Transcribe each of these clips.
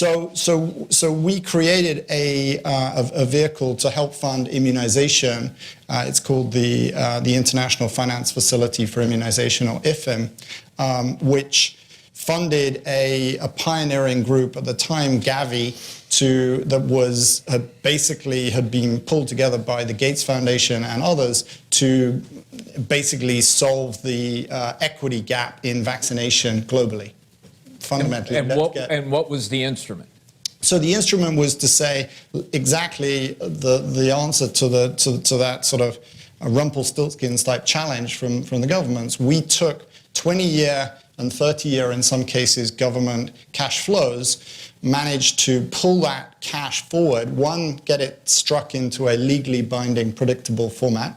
So we created a vehicle to help fund immunization. It's called the International Finance Facility for Immunization, or IFIM, which funded a pioneering group at the time, Gavi, had been pulled together by the Gates Foundation and others to basically solve the equity gap in vaccination globally. Fundamentally. And what was the instrument? So the instrument was to say exactly the answer to that sort of Rumpelstiltskin type challenge from the governments. We took 20-year and 30-year, in some cases, government cash flows, managed to pull that cash forward, one, get it struck into a legally binding, predictable format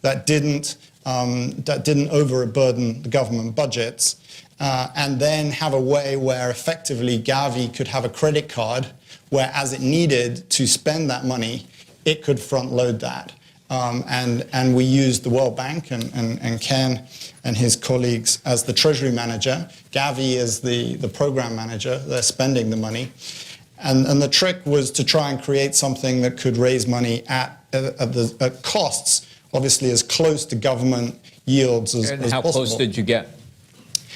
that didn't overburden the government budgets, and then have a way where effectively Gavi could have a credit card where, as it needed to spend that money, it could front load that. And we used the World Bank and Ken and his colleagues as the treasury manager. Gavi is the program manager. They're spending the money. And the trick was to try and create something that could raise money at costs, obviously as close to government yields as possible. And how close did you get?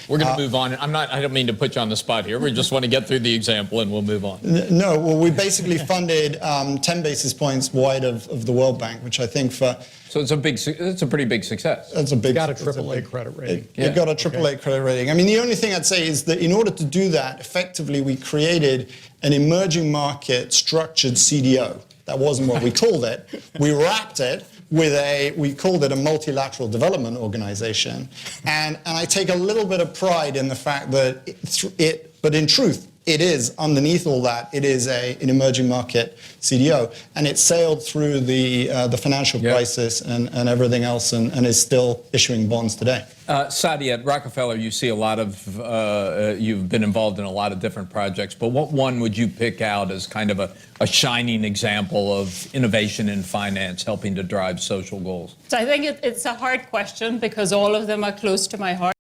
We're going to move on. I don't mean to put you on the spot here. We just want to get through the example and we'll move on. No, well, we basically funded 10 basis points wide of the World Bank, which I think for... So it's a pretty big success. It's a big... It got a AAA credit rating. It got a AAA credit rating. I mean, the only thing I'd say is that in order to do that, effectively, we created an emerging market structured CDO. That wasn't what we called it. We wrapped it with we called it a multilateral development organization. And I take a little bit of pride in the fact that but in truth, it is, underneath all that, it is an emerging market CDO. And it sailed through the financial crisis and everything else and is still issuing bonds today. Sadi, at Rockefeller, you see a lot of, you've been involved in a lot of different projects, but what one would you pick out as kind of a shining example of innovation in finance helping to drive social goals? So I think it's a hard question because all of them are close to my heart.